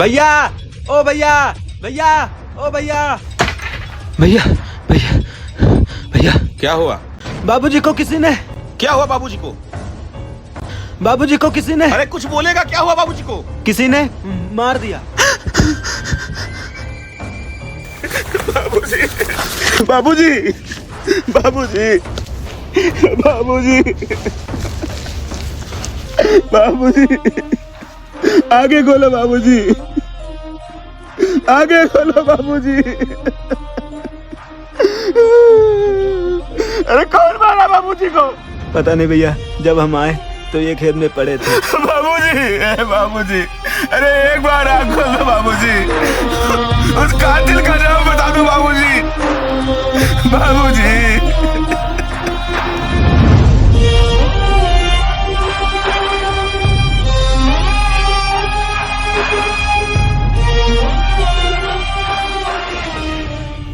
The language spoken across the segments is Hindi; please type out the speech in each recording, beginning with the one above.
भैया, ओ भैया, भैया, ओ भैया, भैया, भैया, भैया। क्या हुआ? बाबूजी को किसी ने। क्या हुआ बाबूजी को? बाबूजी को किसी ने। अरे कुछ बोलेगा, क्या हुआ बाबूजी को? किसी ने मार दिया। बाबूजी, बाबूजी, बाबूजी, बाबूजी, बाबूजी, आगे खोलो बाबूजी, आगे खोलो बाबूजी। अरे कौन मारा बाबूजी को? पता नहीं भैया, जब हम आए तो ये खेत में पड़े थे। बाबूजी, बाबूजी, अरे एक बार आँख खोल दो बाबूजी, उस कातिल का नाम बता दो बाबूजी, बाबूजी।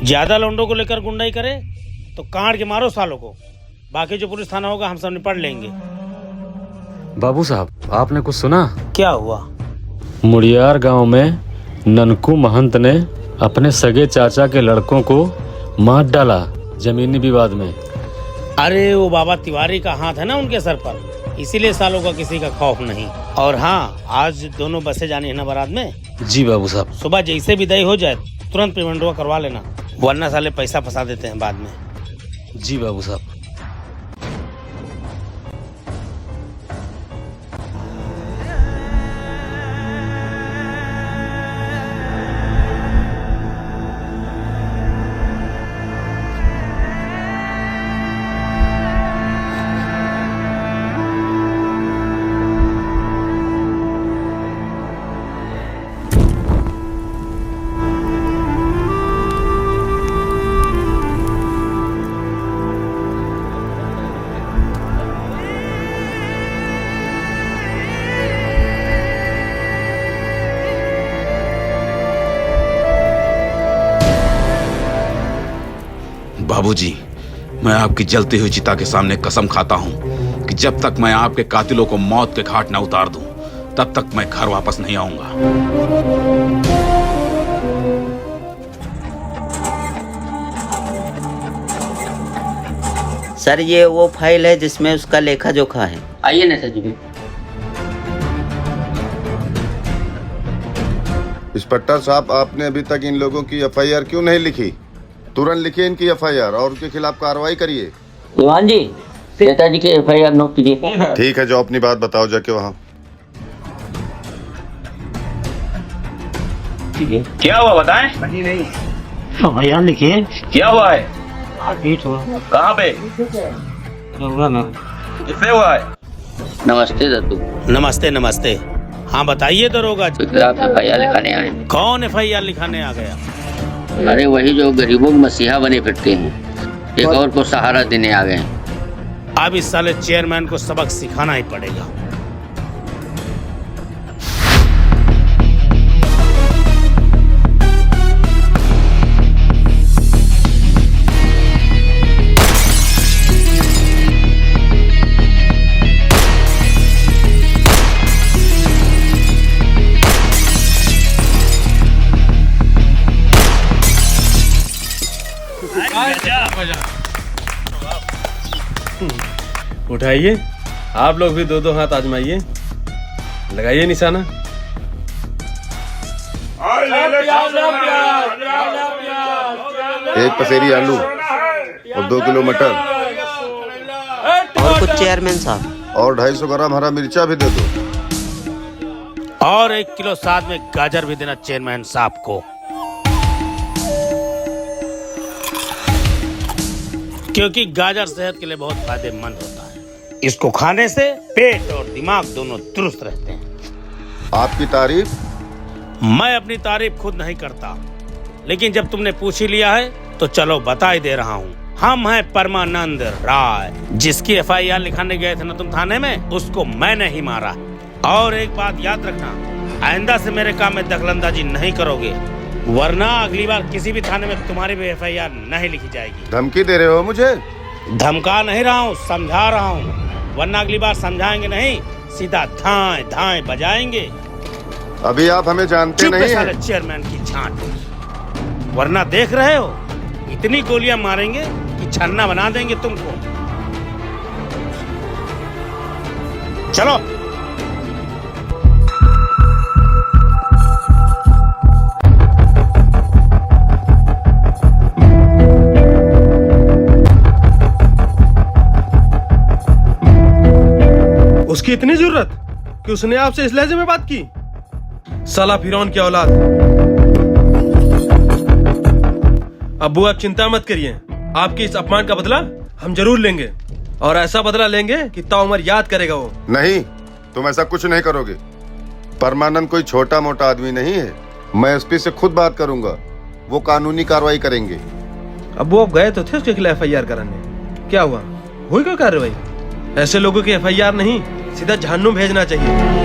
ज्यादा लौंडों को लेकर गुंडाई करे तो काट के मारो सालों को। बाकी जो पुलिस थाना होगा हम सब निपट लेंगे। बाबू साहब, आपने कुछ सुना? क्या हुआ? मुड़ियार गांव में ननकू महंत ने अपने सगे चाचा के लड़कों को मार डाला जमीनी विवाद में। अरे वो बाबा तिवारी का हाथ है ना उनके सर पर, इसीलिए सालों का किसी का खौफ नहीं। और हाँ, आज दोनों बसें जानी है ना बारात में। जी बाबू साहब। सुबह जैसे विदाई हो जाए तुरंत पेमेंटवा करवा लेना, वरना साले पैसा फंसा देते हैं बाद में। जी बाबू साहब। बाबूजी, मैं आपकी जलती हुई चिता के सामने कसम खाता हूं कि जब तक मैं आपके कातिलों को मौत के घाट न उतार दूं, तब तक मैं घर वापस नहीं आऊंगा। सर, ये वो फाइल है जिसमें उसका लेखा जोखा है। आइए ना सर जी। इंस्पेक्टर साहब, आपने अभी तक इन लोगों की एफआईआर क्यों नहीं लिखी? तुरंत लिखिए इनकी एफआईआर और उनके खिलाफ कार्रवाई करिए। दीवान जी, नेताजी की एफआईआर नोट कीजिए। ठीक है, जो अपनी बात बताओ जाके वहाँ। क्या हुआ बताएं? नहीं एफआईआर लिखिए। क्या हुआ है? कहाँ पे? किससे हुआ है? नमस्ते दत्तू। नमस्ते नमस्ते। हाँ बताइए दरोगा। एफआईआर लिखाने आए। कौन एफआईआर लिखाने आ गया? अरे वही जो गरीबों के मसीहा बने फिरते हैं, एक और को सहारा देने आ गए हैं। अब इस साले चेयरमैन को सबक सिखाना ही पड़ेगा। उठाइए, आप लोग भी दो दो हाथ आजमाइए, लगाइए निशाना। एक पसेरी आलू और 2 किलो मटर और कुछ चेयरमैन साहब, और 250 ग्राम हरा मिर्चा भी दे दो। और 1 किलो साथ में गाजर भी देना चेयरमैन साहब को, क्योंकि गाजर सेहत के लिए बहुत फायदेमंद होता है। इसको खाने से पेट और दिमाग दोनों दुरुस्त रहते हैं। आपकी तारीफ? मैं अपनी तारीफ खुद नहीं करता, लेकिन जब तुमने पूछ ही लिया है तो चलो बता ही दे रहा हूँ। हम हैं परमानंद राय, जिसकी एफआईआर लिखाने गए थे ना तुम थाने में, उसको मैंने ही मारा। और एक बात याद रखना, आइंदा से मेरे काम में दखलंदाजी नहीं करोगे, वरना अगली बार किसी भी थाने में तुम्हारी भी एफआईआर नहीं लिखी जाएगी। धमकी दे रहे हो मुझे? धमका नहीं रहा हूँ, समझा रहा हूँ, वरना अगली बार समझाएंगे नहीं, सीधा धाएं धाएं बजाएंगे। अभी आप हमें जानते चुप नहीं साले हैं। चेयरमैन की छांट, वरना देख रहे हो इतनी गोलियां मारेंगे कि छन्ना बना देंगे तुमको। चलो। उसकी इतनी जरूरत कि उसने आपसे इस लहजे में बात की? साला फिरौन की औलाद। अब्बू आप चिंता मत करिए, आपके इस अपमान का बदला हम जरूर लेंगे, और ऐसा बदला लेंगे कि ताउमर याद करेगा वो। नहीं, तुम ऐसा कुछ नहीं करोगे। परमानंद कोई छोटा मोटा आदमी नहीं है। मैं एसपी से खुद बात करूंगा, वो कानूनी कार्रवाई करेंगे। अब्बू आप गए तो थे उसके खिलाफ FIR कराने, क्या हुआ? हुई कोई कार्रवाई? ऐसे लोगों की FIR नहीं, सीधा जहन्नुम भेजना चाहिए।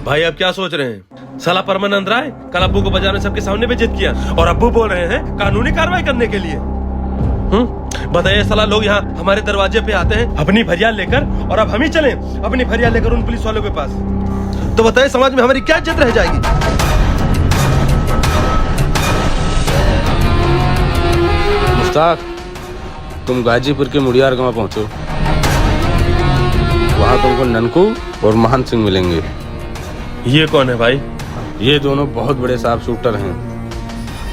भाई आप क्या सोच रहे हैं? साला परमानंद राय कल अब्बू को बाजार में सबके सामने बेइज्जत किया, और अब्बू बोल रहे हैं कानूनी कार्रवाई करने के लिए। बताइए, साला लोग यहाँ हमारे दरवाजे पे आते हैं अपनी फरियाद लेकर, और अब हम ही चलें अपनी फरियाद लेकर उन पुलिस वालों के पास? तो बताइए समाज में हमारी क्या इज्जत रह जाएगी? मुश्ताक, तुम गाजीपुर के मुड़ियार गांव पहुंचो। वहां तुमको ननकू और महंत सिंह मिलेंगे। ये कौन है भाई? ये दोनों बहुत बड़े शार्प शूटर हैं,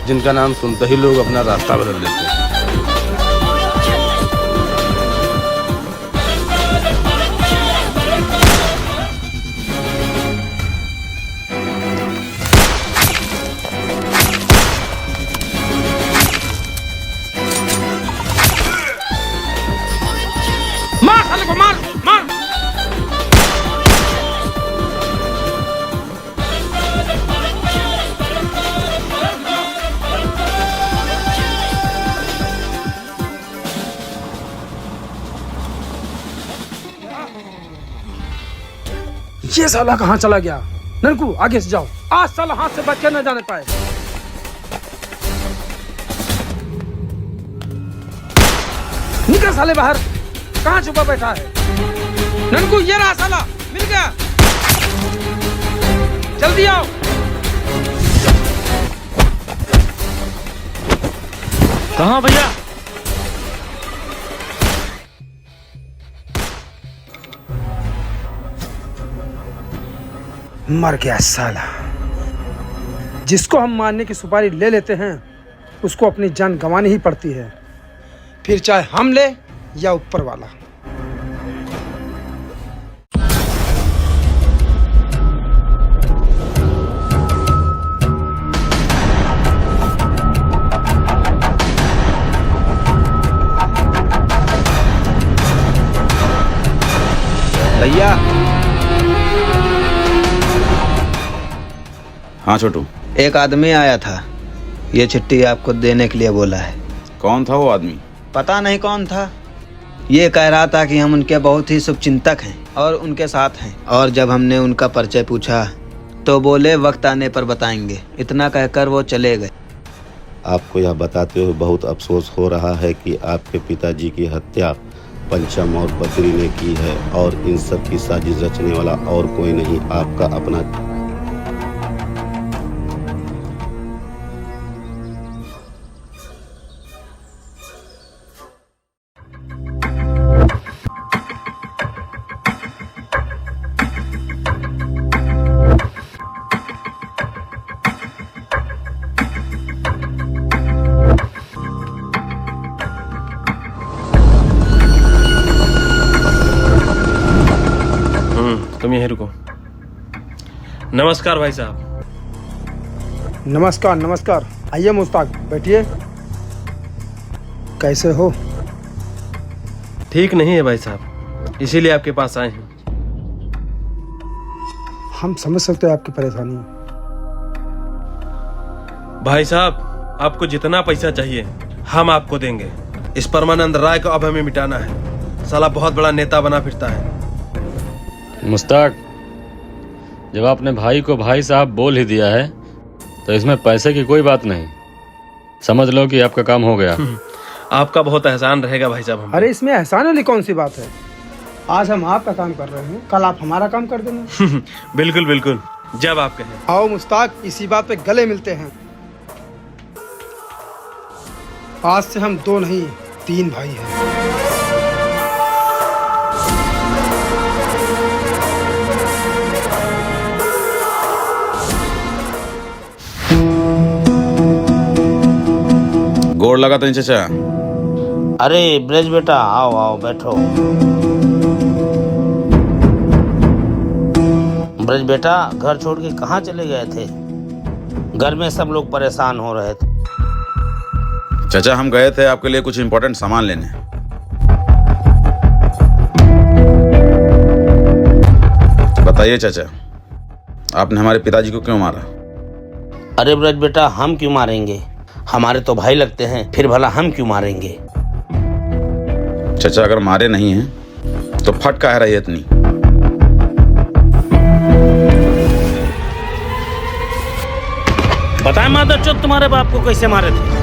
जिनका नाम सुनते ही लोग अपना रास्ता बदल देते हैं। मार साले को, मार मार। ये साला कहाँ चला गया? ननकू आगे से जाओ, आज साला हाथ से बच के न जाने पाए। निकल साले बाहर, कहाँ छुपा बैठा है? ननकू ये रहा साला, मिल गया, जल्दी आओ। कहाँ भैया? मर गया साला। जिसको हम मारने की सुपारी ले लेते हैं उसको अपनी जान गंवानी ही पड़ती है, फिर चाहे हम ले या ऊपर वाला। भैया। हाँ छोटू। एक आदमी आया था, ये चिट्ठी आपको देने के लिए बोला है। कौन था वो आदमी? पता नहीं कौन था। ये कह रहा था कि हम उनके बहुत ही शुभचिंतक हैं और उनके साथ हैं, और जब हमने उनका परिचय पूछा तो बोले वक्त आने पर बताएंगे। इतना कहकर वो चले गए। आपको यह बताते हुए बहुत अफसोस हो रहा है कि आपके पिताजी की हत्या पंचम और बद्री ने की है, और इन सब की साजिश रचने वाला और कोई नहीं, आपका अपना। तुम यहीं रुको। नमस्कार भाई साहब। नमस्कार नमस्कार, आइए मुश्ताक, बैठिए। कैसे हो? ठीक नहीं है भाई साहब, इसीलिए आपके पास आए हैं। हम समझ सकते हैं आपकी परेशानी। भाई साहब, आपको जितना पैसा चाहिए हम आपको देंगे। इस परमानंद राय को अब हमें मिटाना है। साला बहुत बड़ा नेता बना फिरता है। मुश्ताक, जब आपने भाई को भाई साहब बोल ही दिया है तो इसमें पैसे की कोई बात नहीं। समझ लो कि आपका काम हो गया। आपका बहुत एहसान रहेगा भाई साहब। हम अरे इसमें एहसान वाली कौन सी बात है? आज हम आपका काम कर रहे हैं, कल आप हमारा काम कर देना। बिल्कुल बिल्कुल, जब आप कहें। आओ मुश्ताक, इसी बात पे गले मिलते हैं। आज से हम 2 नहीं 3 भाई हैं। गोड़ लगा तो चाचा। अरे ब्रज बेटा, आओ आओ बैठो। ब्रज बेटा, घर छोड़ के कहाँ चले गए थे? घर में सब लोग परेशान हो रहे थे। चाचा हम गए थे आपके लिए कुछ इंपॉर्टेंट सामान लेने। बताइए चाचा, आपने हमारे पिताजी को क्यों मारा? अरे ब्रज बेटा, हम क्यों मारेंगे? हमारे तो भाई लगते हैं, फिर भला हम क्यों मारेंगे? चाचा अगर मारे नहीं हैं तो फट काहे रही है इतनी? बताएं माधव चौथ, तुम्हारे बाप को कैसे मारे थे?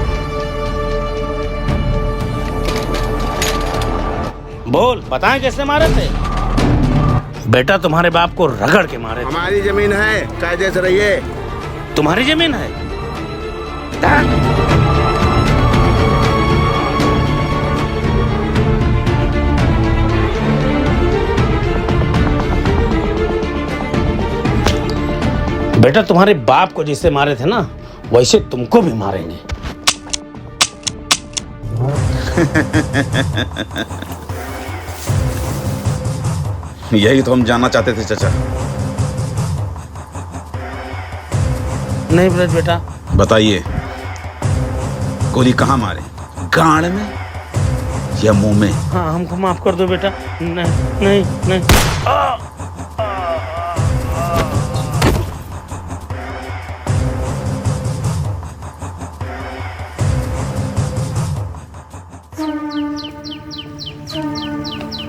बोल, बताएं कैसे मारे थे? बेटा तुम्हारे बाप को रगड़ के मारे थे। हमारी जमीन है, कायदे से रहिए। तुम्हारी जमीन है? बेटा तुम्हारे बाप को जिससे मारे थे ना, वैसे तुमको भी मारेंगे। यही तो हम जानना चाहते थे चाचा। नहीं ब्रज बेटा। बताइए, गोली कहाँ मारे? गाड़ में या मुंह में? हाँ, हमको माफ कर दो बेटा। नहीं नहीं नहीं।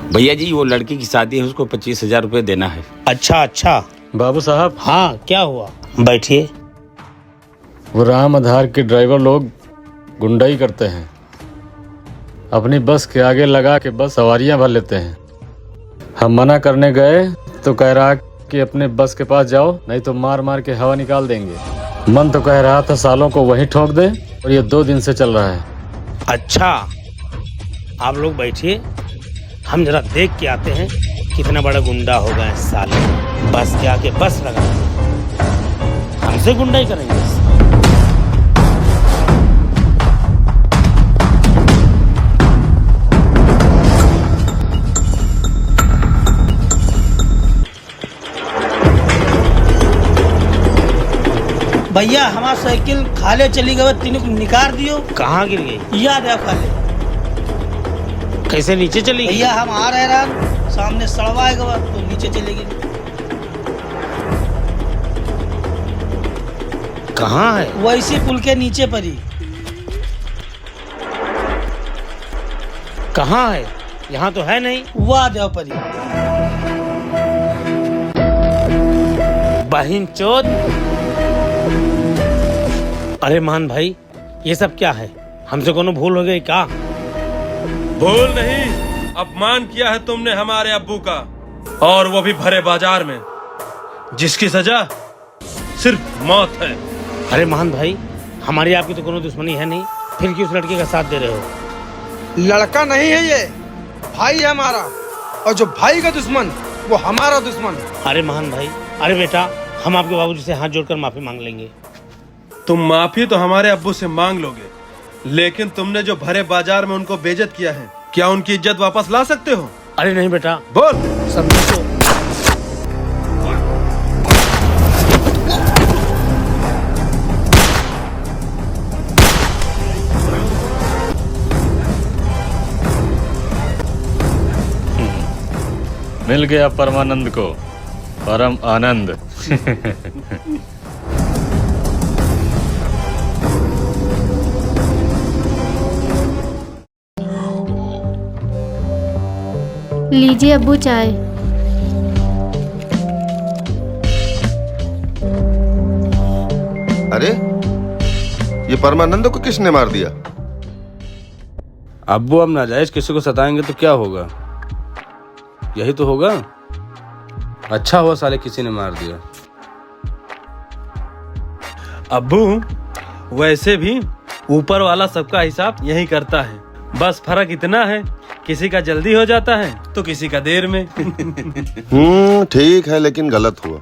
भैया जी, वो लड़की की शादी है, उसको 25,000 रुपये देना है। अच्छा अच्छा। बाबू साहब। हाँ क्या हुआ? बैठिए। वो राम आधार के ड्राइवर लोग गुंडाई करते हैं, अपनी बस के आगे लगा के बस सवारियां भर लेते हैं। हम मना करने गए तो कह रहा कि अपने बस के पास जाओ, नहीं तो मार मार के हवा निकाल देंगे। मन तो कह रहा था सालों को वहीं ठोक दें, और ये 2 दिन से चल रहा है। अच्छा, आप लोग बैठिए, हम जरा देख के आते हैं कितना बड़ा गुंडा होगा इस साल। बस के आके बस लगा, हमसे गुंडाई करेंगे। भैया हमारा साइकिल खाले चली गई, तीनों को निकाल दियो। कहाँ गिर गई? याद है खाले। कैसे नीचे चली गई? भैया हम आ रहे हैं, सामने सड़वा आएगा तो नीचे चले गई। कहाँ है? वैसे पुल के नीचे पर ही। कहाँ है? यहाँ तो है नहीं। वहाँ जाओ पर ही। बहिन चोद। अरे मान भाई, ये सब क्या है? हमसे कोनो भूल हो गई क्या? भूल नहीं, अपमान किया है तुमने हमारे अब्बू का, और वो भी भरे बाजार में, जिसकी सजा सिर्फ मौत है। अरे मान भाई, हमारी आपकी तो कोनो दुश्मनी है नहीं, फिर क्यों उस लड़के का साथ दे रहे हो? लड़का नहीं है ये, भाई है हमारा, और जो भाई का दुश्मन वो हमारा दुश्मन। अरे मान भाई, अरे बेटा, हम आपके बाबूजी से हाथ जोड़कर माफी मांग लेंगे। तुम माफी तो हमारे अब्बू से मांग लोगे, लेकिन तुमने जो भरे बाजार में उनको बेइज्जत किया है, क्या उनकी इज्जत वापस ला सकते हो? अरे नहीं बेटा। बोल। समझो। मिल गया परमानंद को परम आनंद। लीजिए अब्बू चाय। अरे ये परमानंद को किसने मार दिया? अब्बू अब नाजायज किसी को सताएंगे तो क्या होगा? यही तो होगा। अच्छा हुआ साले किसी ने मार दिया। अब्बू, वैसे भी ऊपर वाला सबका हिसाब यही करता है। बस फर्क इतना है, किसी का जल्दी हो जाता है तो किसी का देर में। ठीक है, लेकिन गलत हुआ।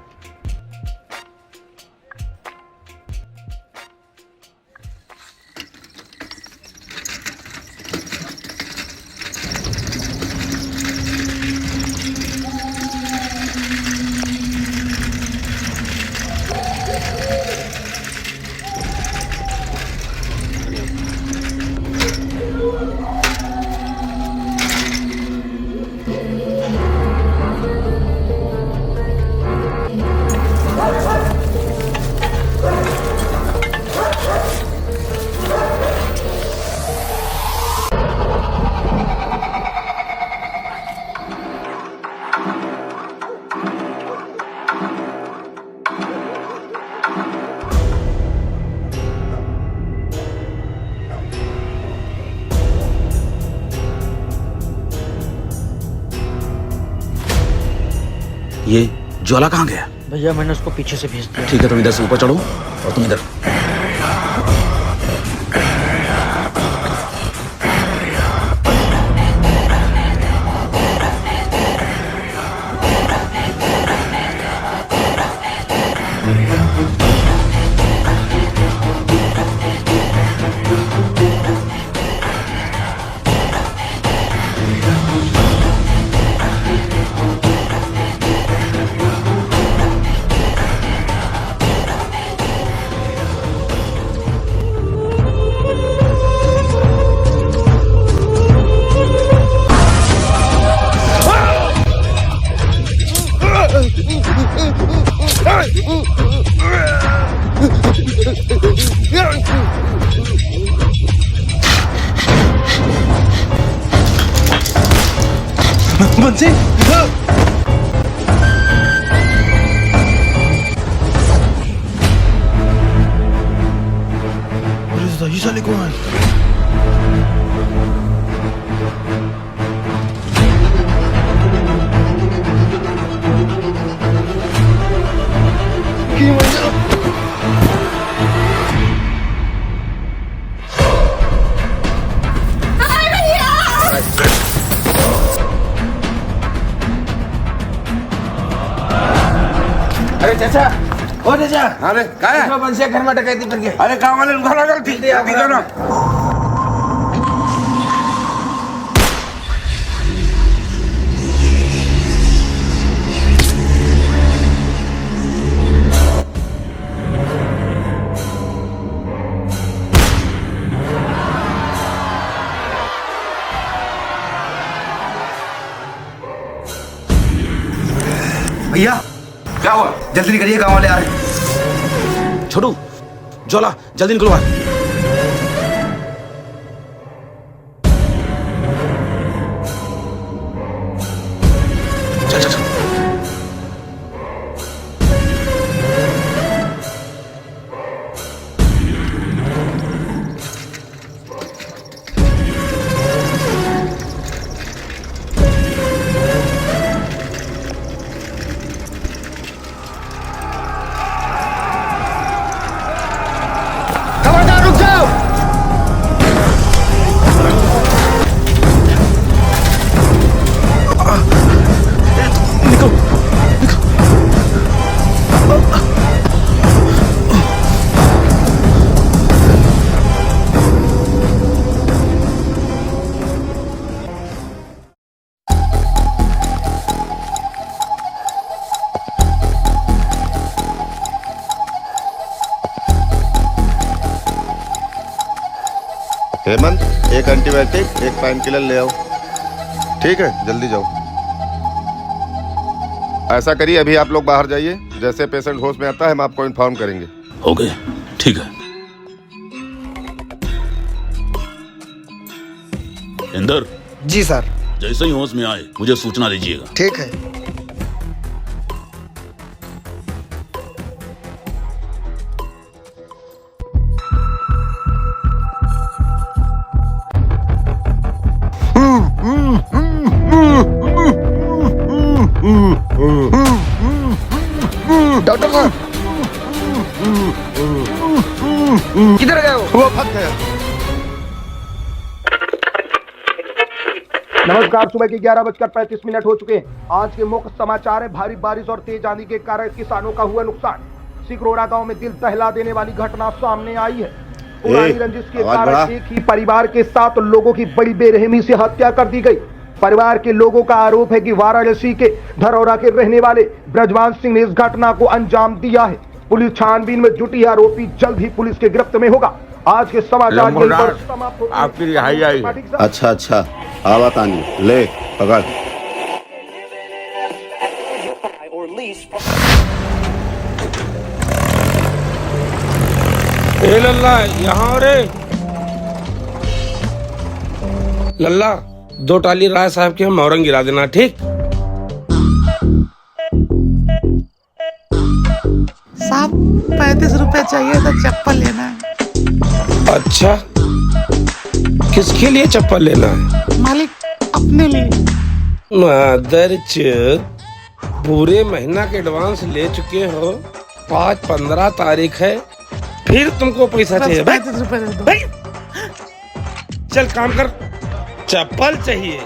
ये ज्वाला कहाँ गया? भैया मैंने उसको पीछे से भेज दिया। ठीक है, तुम इधर से ऊपर चढ़ो और तुम इधर। बंसी, ये साले कौन है? अरे चाचा, ओ चाचा, अरे क्या है? बंसिया घर में डकैती कर गया। अरे गाँव वाले घर आ गए, ठीक है ना? भैया क्या हुआ? जल्दी निकलिए, गाँव वाले आ रहे हैं। छोड़ू, ज्वाला जल्दी निकलो बाहर। चल चल चल। खबरदार, रुक जाओ। हेमंत, एक एंटीबायोटिक, एक पेन किलर ले आओ। ठीक है, जल्दी जाओ। ऐसा करिए, अभी आप लोग बाहर जाइए। जैसे पेशेंट होश में आता है हम आपको इन्फॉर्म करेंगे। हो गए, ठीक है। इंदर जी सर। जैसे ही होश में आए मुझे सूचना दीजिएगा। ठीक है। किधर गए वो भाग गया। नमस्कार, सुबह के 11:35 हो चुके हैं। आज के मुख्य समाचार है, भारी बारिश और तेज आंधी के कारण किसानों का हुआ नुकसान। सिकरोड़ा गांव में दिल दहला देने वाली घटना सामने आई है। पुरानी रंजिश के कारण एक ही परिवार के 7 लोगों की बड़ी बेरहमी से हत्या कर दी गई। परिवार के लोगों का आरोप है कि वाराणसी के धरौरा के रहने वाले ब्रजवान सिंह ने इस घटना को अंजाम दिया है। पुलिस छानबीन में जुटी, आरोपी जल्द ही पुलिस के गिरफ्त में होगा। आज के समाचार यहीं पर समाप्त होते हैं। आपकी रिहाई आई। अच्छा आवा तानी ले पकड़। ए लल्ला, यहाँ रे लल्ला, 2 टाली राय साहब के हम औरंग गिरा देना, ठीक? साहब 35 रुपए चाहिए था, चप्पल लेना है। अच्छा, किसके लिए चप्पल लेना है? मालिक अपने लिए। मादरचोद, पूरे महीना के एडवांस ले चुके हो, 5-15 तारीख है, फिर तुमको पैसा चाहिए? 35 रुपए दे दो। चल काम कर, चप्पल चाहिए।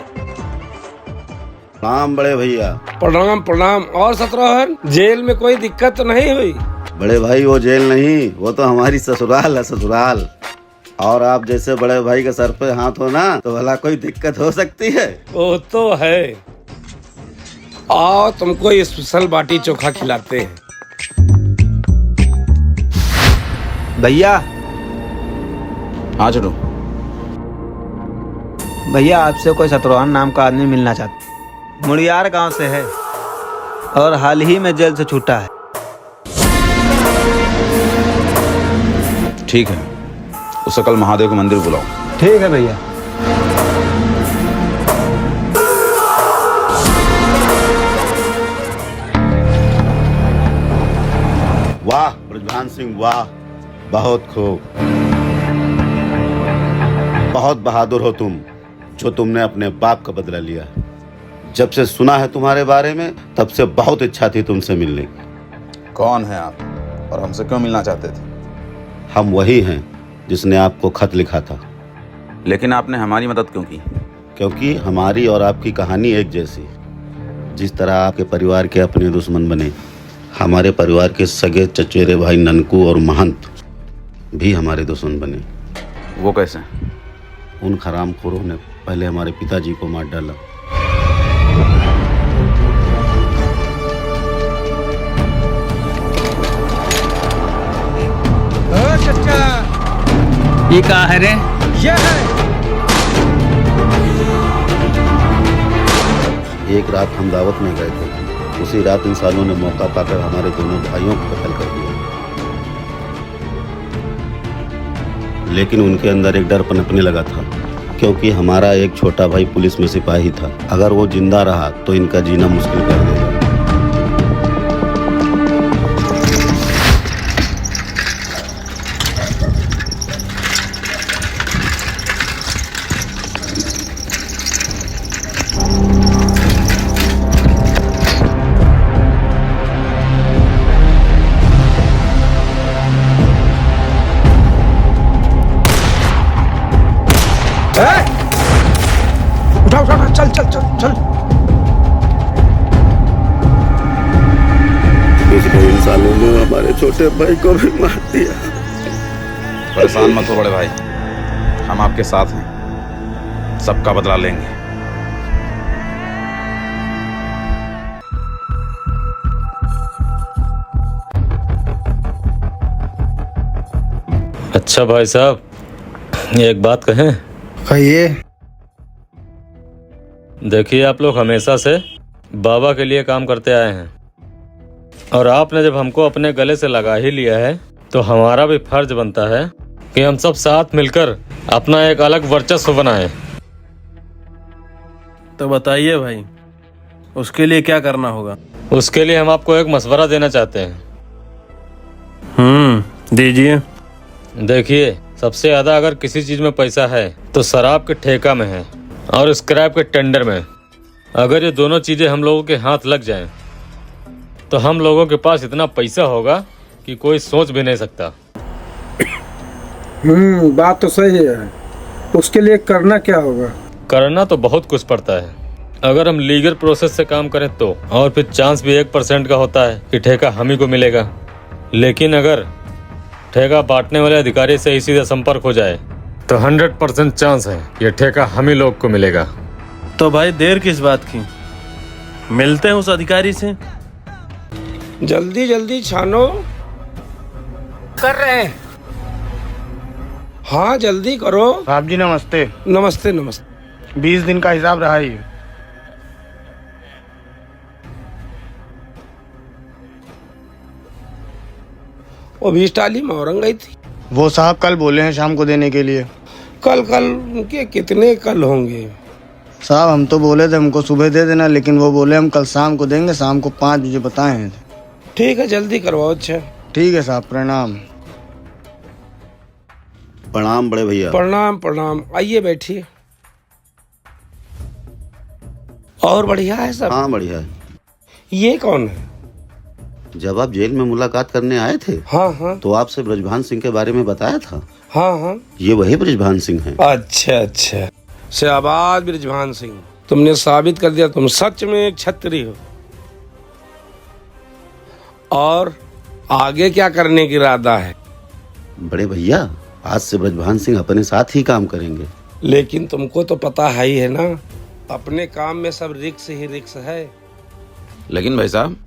प्रणाम बड़े भैया। प्रणाम प्रणाम। और शत्रुघ्न, जेल में कोई दिक्कत तो नहीं हुई? बड़े भाई वो जेल नहीं, वो तो हमारी ससुराल है, ससुराल। और आप जैसे बड़े भाई के सर पे हाथ हो ना, तो भला कोई दिक्कत हो सकती है? वो तो है। आओ, तुमको स्पेशल बाटी चोखा खिलाते हैं। भैया। हाँ छोटू। भैया, आपसे कोई शत्रुघ्न नाम का आदमी मिलना चाहता। मुड़ियार गांव से है और हाल ही में जेल से छूटा है। ठीक है, उसे कल महादेव के मंदिर बुलाओ। ठीक है भैया। वाह ब्रजवान सिंह, वाह, बहुत खूब। बहुत बहादुर हो तुम, जो तुमने अपने बाप का बदला लिया। जब से सुना है तुम्हारे बारे में, तब से बहुत इच्छा थी तुमसे मिलने की। कौन है आप और हमसे क्यों मिलना चाहते थे? हम वही हैं जिसने आपको खत लिखा था। लेकिन आपने हमारी मदद क्यों की? क्योंकि हमारी और आपकी कहानी एक जैसी। जिस तरह आपके परिवार के अपने दुश्मन बने, हमारे परिवार के सगे चचेरे भाई ननकू और महंत भी हमारे दुश्मन बने। वो कैसे? उन हरामखोरों ने पहले हमारे पिताजी को मार डाला। ये कहा है रे? ये है। एक रात हम दावत में गए थे, उसी रात इंसानों ने मौका पाकर हमारे दोनों भाइयों को कत्ल कर दिया। लेकिन उनके अंदर एक डर पनपने लगा था, क्योंकि हमारा एक छोटा भाई पुलिस में सिपाही था। अगर वो जिंदा रहा तो इनका जीना मुश्किल कर देगा। उठा चल चल चल चल। दूसरे इंसानों ने हमारे छोटे भाई को भी मार दिया। परेशान मत हो बड़े भाई, हम आपके साथ हैं, सबका बदला लेंगे। अच्छा भाई साहब, एक बात कहें? कहिए। देखिए, आप लोग हमेशा से बाबा के लिए काम करते आए हैं, और आपने जब हमको अपने गले से लगा ही लिया है, तो हमारा भी फर्ज बनता है कि हम सब साथ मिलकर अपना एक अलग वर्चस्व बनाएं। तो बताइए भाई, उसके लिए क्या करना होगा? उसके लिए हम आपको एक मशवरा देना चाहते हैं। दीजिए। देखिए, सबसे ज्यादा अगर किसी चीज में पैसा है तो शराब के ठेका में है और स्क्रैप के टेंडर में। अगर ये दोनों चीजें हम लोगों के हाथ लग जाएं, तो हम लोगों के पास इतना पैसा होगा कि कोई सोच भी नहीं सकता। बात तो सही है। उसके लिए करना क्या होगा? करना तो बहुत कुछ पड़ता है। अगर हम लीगल प्रोसेस से काम करें तो, और फिर चांस भी 1% का होता है कि ठेका हम ही को मिलेगा। लेकिन अगर ठेका बांटने वाले अधिकारी से ही सीधा संपर्क हो जाए तो 100% चांस है ये ठेका हम ही लोग को मिलेगा। तो भाई देर किस बात की, मिलते हैं उस अधिकारी से। जल्दी जल्दी छानो। कर रहे हैं। हाँ जल्दी करो। साहब जी नमस्ते। नमस्ते नमस्ते। 20 दिन का हिसाब रहा ही। वो 20 टाली में औरंग गई थी। वो साहब कल बोले हैं शाम को देने के लिए। कल के कितने कल होंगे? साहब हम तो बोले थे हमको सुबह दे देना, लेकिन वो बोले हम कल शाम को देंगे, शाम को 5 बजे बताए हैं। ठीक है जल्दी करवाओ। अच्छा ठीक है साहब, प्रणाम। प्रणाम बड़े भैया। प्रणाम प्रणाम। आइए बैठिए। और बढ़िया है सब? हाँ बढ़िया है। ये कौन है? जब आप जेल में मुलाकात करने आए थे, हाँ तो आपसे ब्रजभान सिंह के बारे में बताया था। हाँ ये वही ब्रजभान सिंह हैं। अच्छा शाबाश ब्रजभान सिंह, तुमने साबित कर दिया तुम सच में एक छत्री हो। और आगे क्या करने की इरादा है? बड़े भैया आज से ब्रजभान सिंह अपने साथ ही काम करेंगे। लेकिन तुमको तो पता है ही है ना, अपने काम में सब रिक्स ही रिक्स है। लेकिन भाई साहब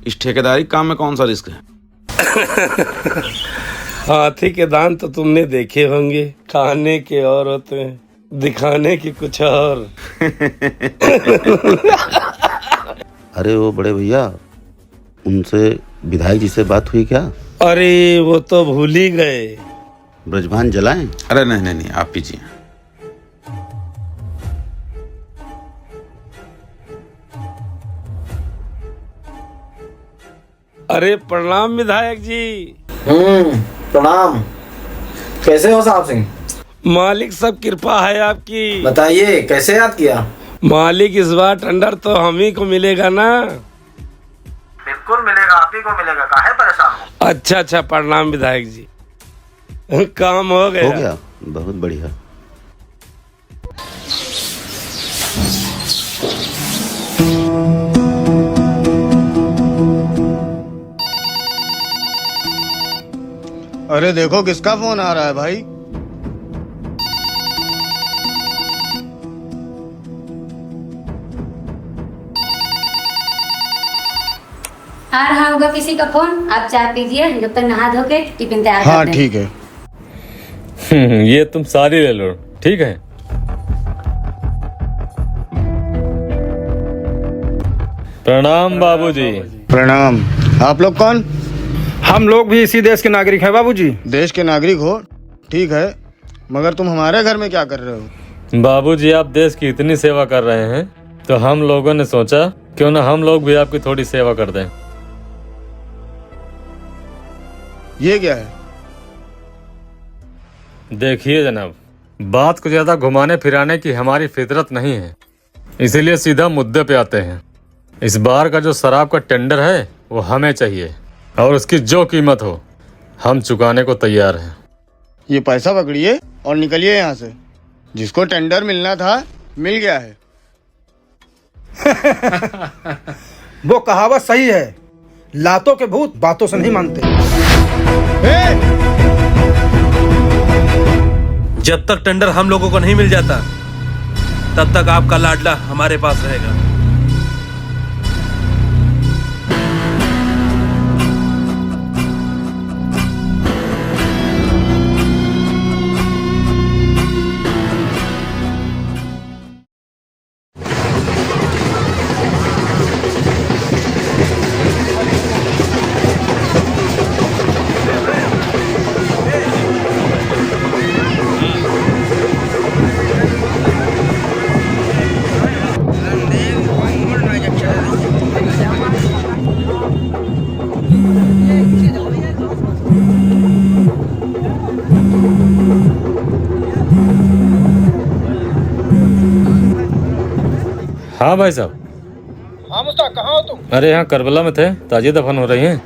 इस ठेकेदारी काम में कौन सा रिस्क है? हाथी के दांत तो तुमने देखे होंगे, खाने के और होते हैं, दिखाने की कुछ और। अरे वो बड़े भैया, उनसे विधायक जी से बात हुई क्या? अरे वो तो भूल ही गए। ब्रजभान जलाएं? अरे नहीं आप पीजिए। अरे प्रणाम विधायक जी। प्रणाम। कैसे हो साहब सिंह? मालिक सब कृपा है आपकी। बताइए कैसे याद किया? मालिक इस बार टेंडर तो हम ही को मिलेगा ना? बिल्कुल मिलेगा, आप ही को मिलेगा, काहे परेशान? अच्छा प्रणाम विधायक जी। काम हो गया? बहुत बढ़िया। अरे देखो किसका फोन आ रहा है भाई। आ रहा होगा किसी का फोन, आप चाय पीजिए, जब तक नहा धो के टिफिन तैयार हाँ कर दें। ठीक है। ये तुम सारी ले लो, ठीक है? प्रणाम बाबूजी। प्रणाम। आप लोग कौन? हम लोग भी इसी देश के नागरिक हैं बाबूजी। देश के नागरिक हो, ठीक है, मगर तुम हमारे घर में क्या कर रहे हो? बाबूजी आप देश की इतनी सेवा कर रहे हैं तो हम लोगों ने सोचा क्यों ना हम लोग भी आपकी थोड़ी सेवा कर दें। ये क्या है? देखिए जनाब, बात को ज्यादा घुमाने फिराने की हमारी फितरत नहीं है, इसीलिए सीधा मुद्दे पे आते हैं। इस बार का जो शराब का टेंडर है वो हमें चाहिए, और उसकी जो कीमत हो हम चुकाने को तैयार हैं। ये पैसा पकड़िए और निकलिए यहाँ से। जिसको टेंडर मिलना था मिल गया है। वो कहावत सही है, लातों के भूत बातों से नहीं मानते। जब तक टेंडर हम लोगों को नहीं मिल जाता तब तक आपका लाडला हमारे पास रहेगा। हाँ भाई साहब। हाँ मुस्ताक, कहाँ हो तुम? अरे यहाँ करबला में थे, ताजी दफन हो रही हैं।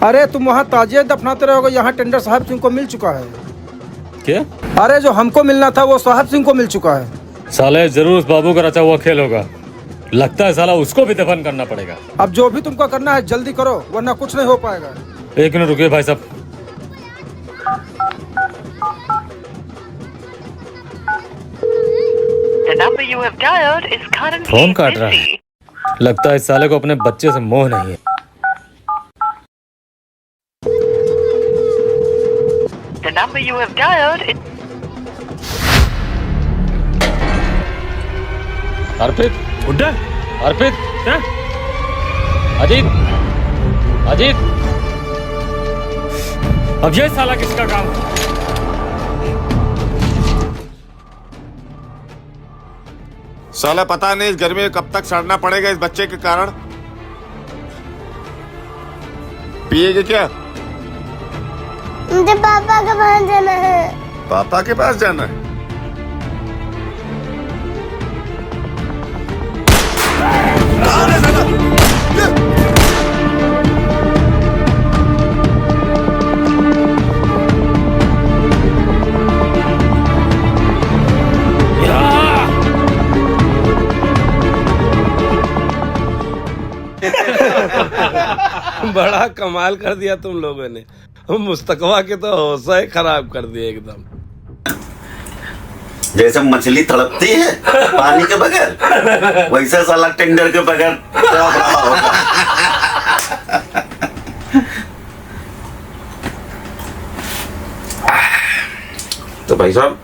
अरे तुम वहाँ ताजिया दफनाते रहोगे, यहाँ टेंडर साहब सिंह को मिल चुका है। क्या? अरे जो हमको मिलना था वो साहब सिंह को मिल चुका है। साले जरूर उस बाबू का रचा हुआ खेल होगा। लगता है साला उसको भी दफन करना पड़ेगा। अब जो भी तुमको करना है जल्दी करो, वरना कुछ नहीं हो पाएगा। एक मिनट रुकिए भाई साहब। फोन काट रहा है। लगता है इस साले को अपने बच्चे से मोह नहीं है। अर्पित, गुड्डा, अर्पित, क्या? अजीत, अजीत, अब ये साला किसका काम है? साला पता नहीं इस गर्मी में कब तक सड़ना पड़ेगा इस बच्चे के कारण। पिएगे क्या? मुझे पापा के पास जाना है। पापा के पास जाना है? बड़ा कमाल कर दिया तुम लोगों ने। मुस्तकवा के तो हौसला ही खराब कर दिया एकदम। जैसे मछली तड़पती है पानी के बगैर, वैसे साला टेंडर के बगैर तड़प रहा होगा। तो भाई साहब,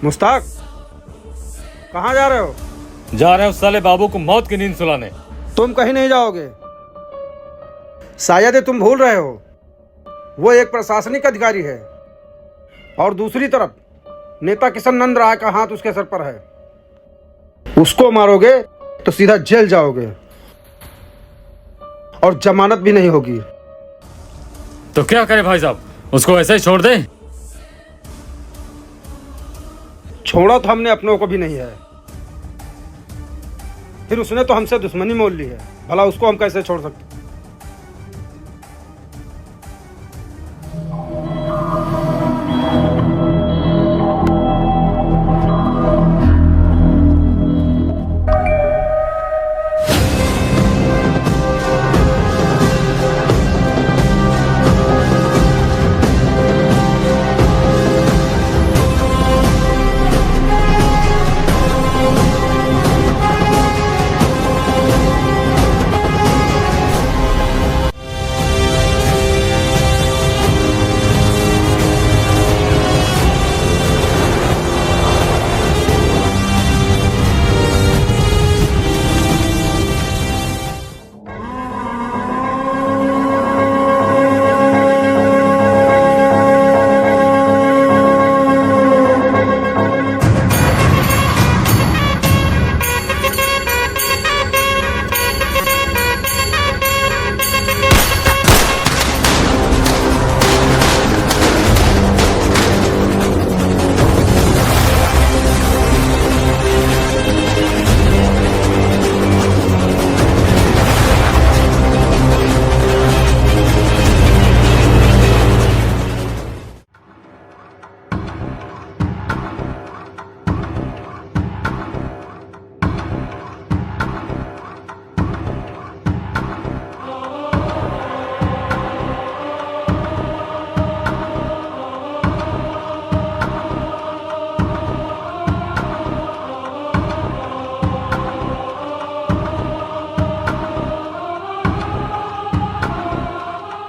मुस्ताक, कहाँ जा रहे हो? जा रहे हैं उस साले बाबू को मौत की नींद सुलाने। तुम कहीं नहीं जाओगे। शायद ये तुम भूल रहे हो, वो एक प्रशासनिक अधिकारी है और दूसरी तरफ नेता किशन नंद राय का हाथ उसके सर पर है। उसको मारोगे तो सीधा जेल जाओगे और जमानत भी नहीं होगी। तो क्या करें भाई साहब, उसको ऐसे ही छोड़ दें? छोड़ा तो हमने अपनों को भी नहीं है, फिर उसने तो हमसे दुश्मनी मोल ली है, भला उसको हम कैसे छोड़ सकते?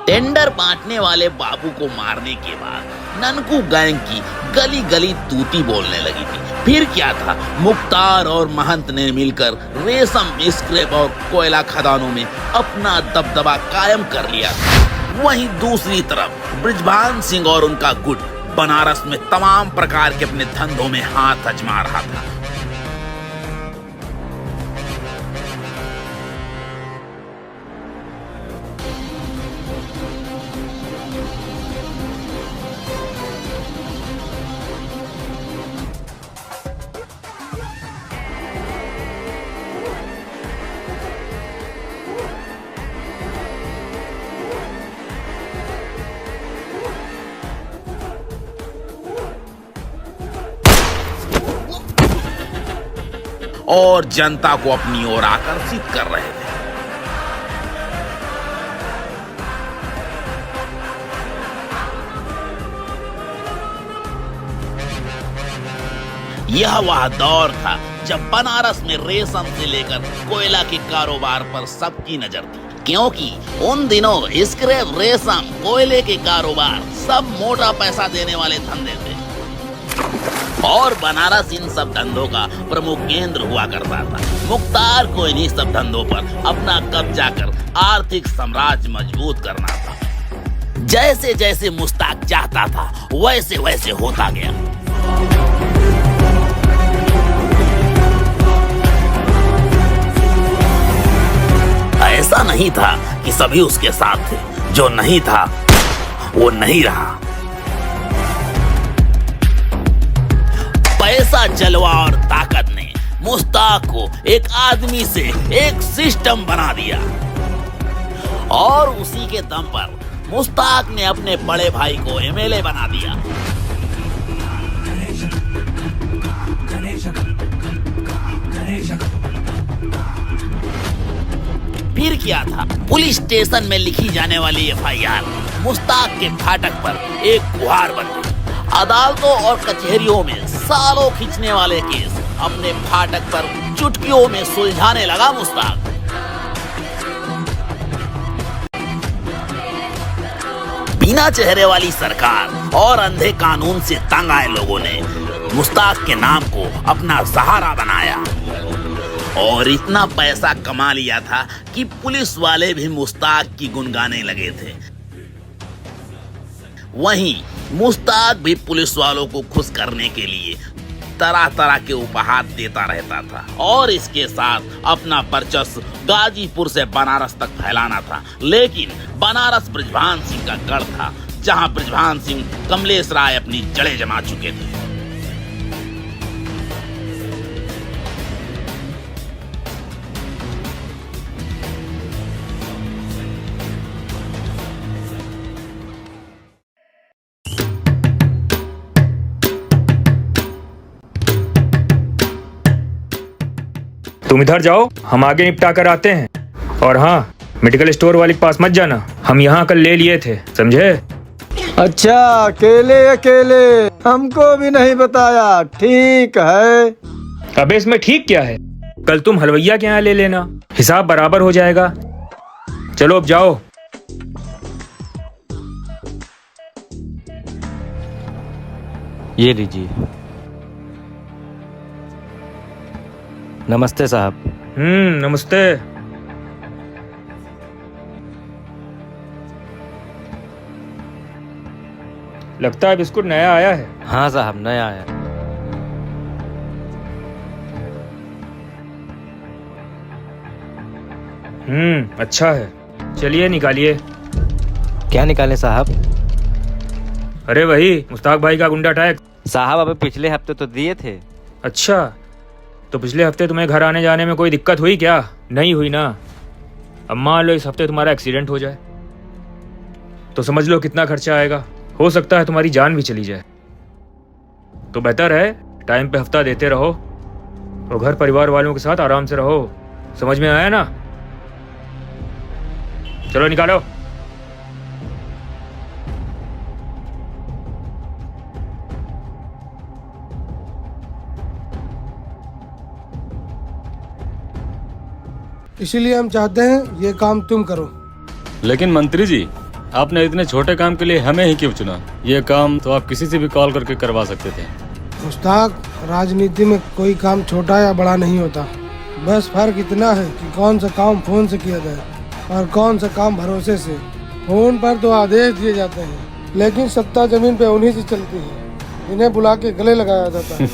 टेंडर बांटने वाले बाबू को मारने के बाद ननकू गैंग की गली गली तूती बोलने लगी थी। फिर क्या था, मुख्तार और महंत ने मिलकर रेशम, स्क्रैप और कोयला खदानों में अपना दबदबा कायम कर लिया था। वहीं दूसरी तरफ ब्रिजभान सिंह और उनका गुट बनारस में तमाम प्रकार के अपने धंधों में हाथ आजमा रहा था। और जनता को अपनी ओर आकर्षित कर रहे थे। यह वह दौर था जब बनारस में रेशम से लेकर कोयला के कारोबार पर सबकी नजर थी, क्योंकि उन दिनों स्क्रैप, रेशम, कोयले के कारोबार सब मोटा पैसा देने वाले धंधे थे और बनारस इन सब धंधों का प्रमुख केंद्र हुआ करता था। मुख्तार को इन्हीं सब धंधों पर अपना कब्जा कर आर्थिक साम्राज्य मजबूत करना था। जैसे जैसे मुश्ताक चाहता था वैसे वैसे होता गया। ऐसा नहीं था कि सभी उसके साथ थे, जो नहीं था वो नहीं रहा। पैसा, जलवा और ताकत ने मुश्ताक को एक आदमी से एक सिस्टम बना दिया और उसी के दम पर मुश्ताक ने अपने बड़े भाई को एमएलए बना दिया। फिर क्या था, पुलिस स्टेशन में लिखी जाने वाली एफआईआर मुश्ताक के फाटक पर एक गुहार बन गई। अदालतों और कचहरियों में सालों खींचने वाले केस अपने फाटक पर चुटकियों में सुलझाने लगा मुश्ताक। बिना चेहरे वाली सरकार और अंधे कानून से तंग आए लोगों ने मुश्ताक के नाम को अपना सहारा बनाया और इतना पैसा कमा लिया था कि पुलिस वाले भी मुश्ताक की गुनगाने लगे थे। वहीं मुश्ताक भी पुलिस वालों को खुश करने के लिए तरह तरह के उपहार देता रहता था और इसके साथ अपना वर्चस्व गाजीपुर से बनारस तक फैलाना था। लेकिन बनारस बृजभान सिंह का गढ़ था, जहां बृजभान सिंह कमलेश राय अपनी जड़ें जमा चुके थे। तुम इधर जाओ, हम आगे निपटा कर आते हैं। और हाँ, मेडिकल स्टोर वाले के पास मत जाना, हम यहाँ कल ले लिए थे, समझे? अच्छा, अकेले अकेले हमको भी नहीं बताया, ठीक है। अबे इसमें ठीक क्या है, कल तुम हलवैया के यहाँ ले लेना, हिसाब बराबर हो जाएगा। चलो अब जाओ। ये लीजिए। नमस्ते साहब। नमस्ते। लगता है बिस्कुट नया आया है। हाँ साहब, नया आया। अच्छा है, चलिए निकालिए। क्या निकालें साहब? अरे वही मुश्ताक भाई का गुंडा टैक्स। साहब अबे पिछले हफ्ते तो दिए थे। अच्छा, तो पिछले हफ्ते तुम्हें घर आने जाने में कोई दिक्कत हुई क्या? नहीं हुई ना। अब मान लो इस हफ्ते तुम्हारा एक्सीडेंट हो जाए तो समझ लो कितना खर्चा आएगा। हो सकता है तुम्हारी जान भी चली जाए। तो बेहतर है टाइम पे हफ्ता देते रहो और घर परिवार वालों के साथ आराम से रहो। समझ में आया ना? चलो निकालो। इसीलिए हम चाहते हैं ये काम तुम करो। लेकिन मंत्री जी, आपने इतने छोटे काम के लिए हमें ही क्यों चुना? ये काम तो आप किसी से भी कॉल करके करवा सकते थे। मुश्ताक, राजनीति में कोई काम छोटा या बड़ा नहीं होता। बस फर्क इतना है कि कौन सा काम फोन से किया जाए और कौन सा काम भरोसे से। फोन पर तो आदेश दिए जाते हैं, लेकिन सत्ता जमीन पे उन्हीं से चलती है। इन्हें बुला के गले लगाया जाता है।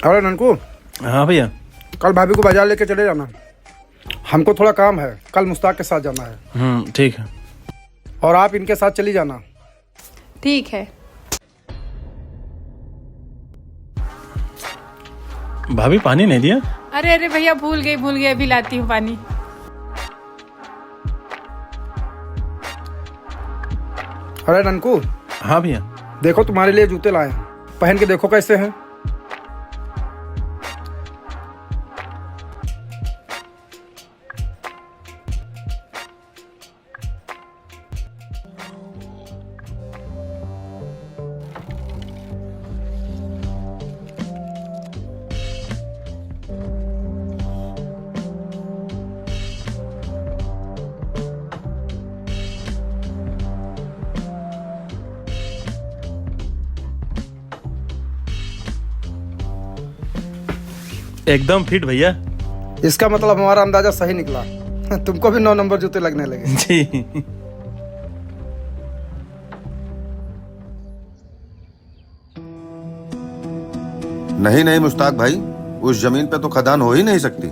अरे ननकू। हाँ भैया। कल भाभी को बाजार लेके चले जाना, हमको थोड़ा काम है, कल मुश्ताक के साथ जाना है। ठीक है। और आप इनके साथ चली जाना। ठीक है। भाभी पानी नहीं दिया? अरे अरे भैया, भूल गई, अभी लाती हूँ पानी। अरे ननकू। हाँ भैया। देखो तुम्हारे लिए जूते लाए हैं, पहन के देखो कैसे हैं। एकदम फिट भैया। इसका मतलब हमारा अंदाजा सही निकला। तुमको भी 9 नंबर जूते लगने लगे। जी। नहीं नहीं मुश्ताक भाई, उस जमीन पे तो खदान हो ही नहीं सकती,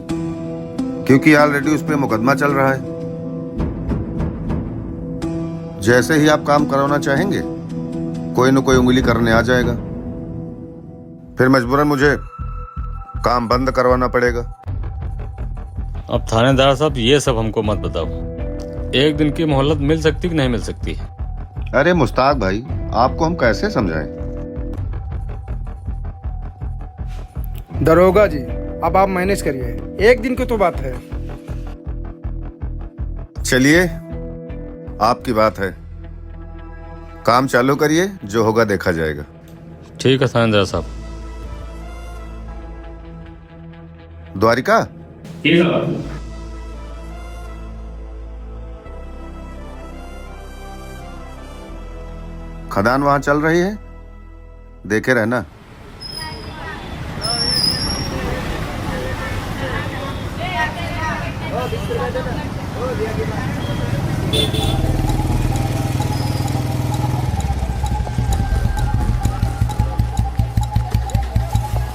क्योंकि ऑलरेडी उस पे मुकदमा चल रहा है। जैसे ही आप काम कराना चाहेंगे कोई न कोई उंगली करने आ जाएगा, फिर मजबूरन मुझे काम बंद करवाना पड़ेगा। अब थानेदार साहब ये सब हमको मत बताओ। एक दिन की मोहलत मिल सकती कि नहीं मिल सकती? अरे मुश्ताक भाई, आपको हम कैसे समझाएं? दरोगा जी, अब आप मैनेज करिए, एक दिन की तो बात है। चलिए, आपकी बात है, काम चालू करिए, जो होगा देखा जाएगा। ठीक है थानेदार साहब। द्वारिका, खदान वहां चल रही है, देखे रहना।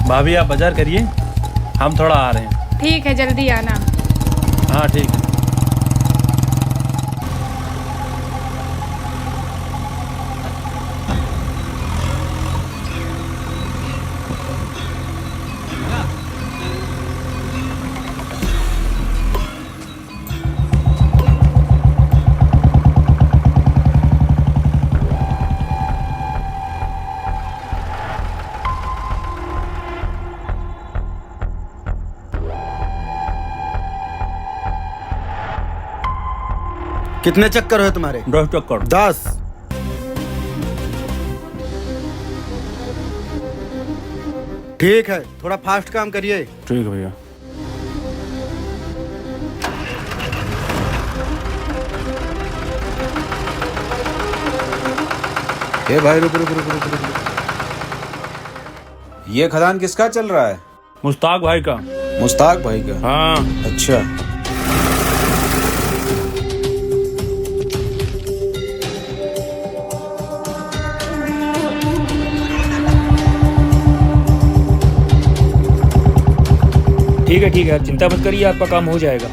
भाभी आप बाजार करिए, हम थोड़ा आ रहे हैं। ठीक है, जल्दी आना। हाँ ठीक है। कितने चक्कर है तुम्हारे? 10 चक्कर। 10। ठीक है, थोड़ा फास्ट काम करिए। ठीक है भैया। ए भाई रुक रुक रुक रुक रुक। ये खदान किसका चल रहा है? मुश्ताक भाई का। मुश्ताक भाई का? हाँ। अच्छा। ठीक है, आप चिंता मत करिए, आपका काम हो जाएगा।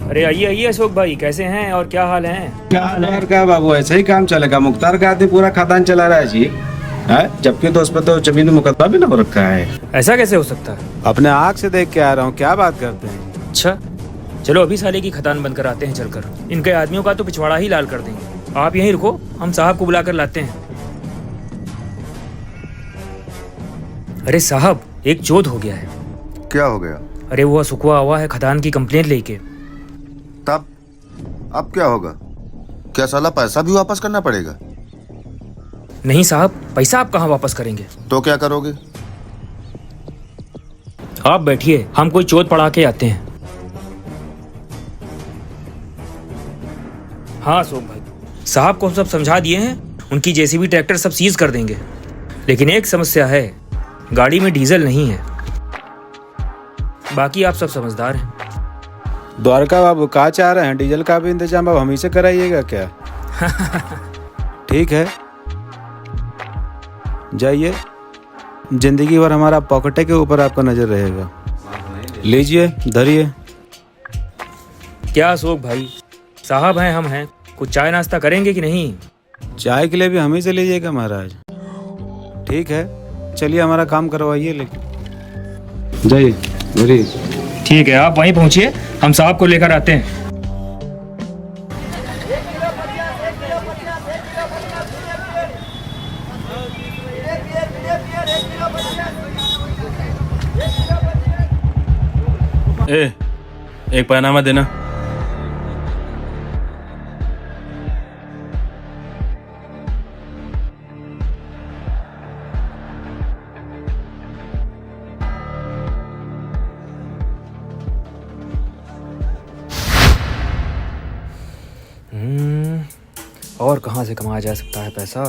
अरे आइए आइए अशोक भाई, कैसे हैं और क्या हाल है? क्या हाल है क्या बाबू, ऐसे ही काम चलेगा? मुख्तार का आदमी पूरा खदान चला रहा है जी, जबकि तो उस पर तो जमीन मुकदमा भी ना हो रखा है। ऐसा कैसे हो सकता है? अपने आँख से देख के आ रहा हूँ, क्या बात करते हैं? अच्छा, चलो अभी साले की खदान बंद कराते हैं चलकर। इनके आदमियों का तो पिछवाड़ा ही लाल कर देंगे। आप यहीं रुको, हम साहब को बुलाकर लाते हैं। अरे साहब, एक चोट हो गया है। क्या हो गया? अरे वो सुखवा हुआ है खदान की कंप्लेंट लेके। तब अब क्या होगा? क्या साला पैसा भी वापस करना पड़ेगा? नहीं साहब, पैसा आप कहाँ वापस करेंगे? तो क्या करोगे? आप बैठिए, हम कोई चोट पड़ा के आते हैं। हाँ अशोक भाई, साहब को हम सब समझा दिए हैं, उनकी जेसीबी ट्रैक्टर सब सीज कर देंगे। लेकिन एक समस्या है, गाड़ी में डीजल नहीं है। बाकी आप सब समझदार हैं। द्वारका बाबू कहाँ चाह रहे हैं? डीजल का भी इंतजाम अब हम ही से कराइएगा क्या? ठीक है, जाइए, जिंदगी भर हमारा पॉकेटे के ऊपर आपका नजर रहेगा। लीजिए, धरिए। क्या अशोक भाई, साहब हैं, हम हैं, कुछ चाय नाश्ता करेंगे कि नहीं? चाय के लिए भी हम ही से लीजिएगा महाराज। ठीक है, चलिए हमारा काम करवाइए, लेकिन जाइए। ठीक है, आप वहीं पहुंचिए, हम साहब को लेकर आते हैं। एक पैनामा देना। और कहाँ से कमाया जा सकता है पैसा?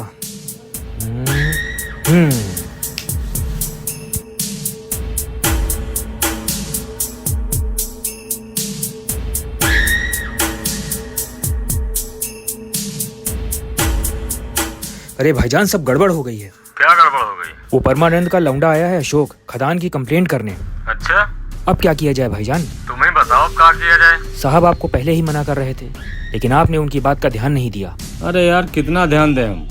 अरे भाईजान, सब गड़बड़ हो गई है। क्या गड़बड़ हो गई? वो परमानंद का लौंडा आया है अशोक, खदान की कंप्लेंट करने। अच्छा, अब क्या किया जाए भाईजान? तुम्हें बताओ क्या किया जाए। साहब आपको पहले ही मना कर रहे थे, लेकिन आपने उनकी बात का ध्यान नहीं दिया। अरे यार, कितना ध्यान दें हम?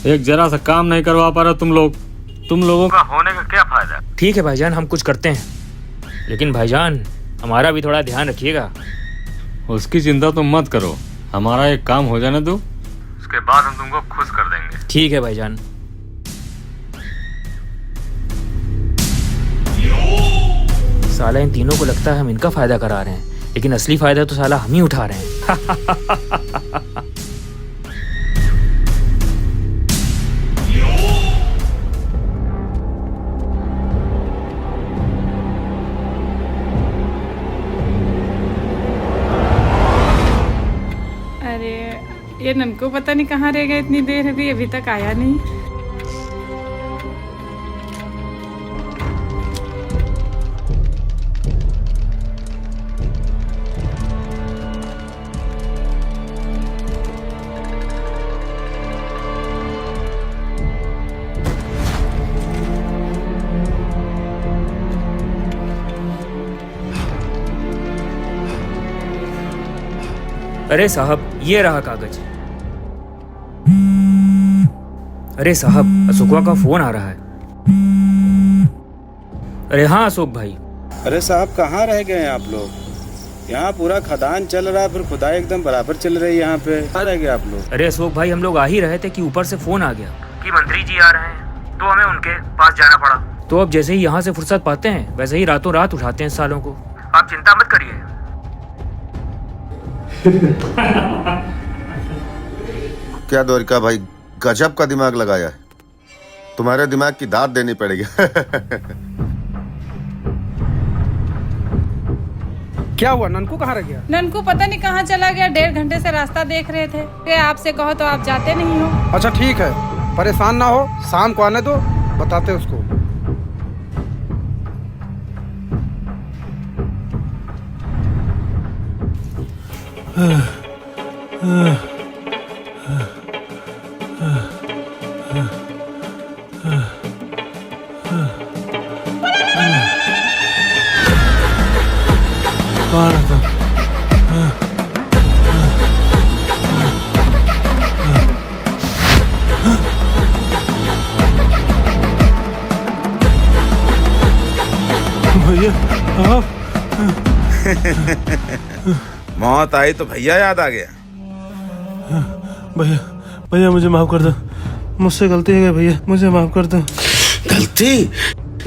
एक जरा सा काम नहीं करवा पा रहे तुम लोगों का होने का क्या फायदा? ठीक है भाईजान, हम कुछ करते हैं, लेकिन भाईजान हमारा भी थोड़ा ध्यान रखिएगा। उसकी चिंता तुम मत करो, हमारा एक काम हो जाने दो, उसके बाद हम तुमको खुश कर देंगे। ठीक है भाईजान। साला इन तीनों को लगता है हम इनका फायदा करा रहे हैं, लेकिन असली फायदा तो साला हम ही उठा रहे हैं। अरे ये ननको पता नहीं कहाँ रह गया, इतनी देर हो गई अभी तक आया नहीं। अरे साहब, ये रहा कागज। अरे साहब, अशोकवा का फोन आ रहा है। अरे हाँ अशोक भाई। अरे साहब, कहाँ रह गए हैं आप लोग? यहाँ पूरा खदान चल रहा है, फिर खुदाई एकदम बराबर चल रही है यहाँ पे। कहाँ रह गए आप लोग? अरे अशोक भाई, हम लोग आ ही रहे थे कि ऊपर से फोन आ गया कि मंत्री जी आ रहे हैं, तो हमें उनके पास जाना पड़ा। तो अब जैसे ही यहाँ से फुर्सत पाते हैं, वैसे ही रातों रात उठाते हैं सालों को। आप चिंता मत करिए। क्या द्वारिका भाई, गजब का दिमाग लगाया है। तुम्हारे दिमाग की दाद देनी पड़ेगी। क्या हुआ, ननकू कहाँ रह गया? ननको पता नहीं कहाँ चला गया, 1.5 घंटे से रास्ता देख रहे थे। ये आपसे कहो तो आप जाते नहीं हो। अच्छा ठीक है, परेशान ना हो, शाम को आने दो, बताते उसको। भैया मौत आई तो भैया याद आ गया। भैया भैया मुझे माफ कर दो, मुझसे गलती हो गई भैया, मुझे माफ कर दो।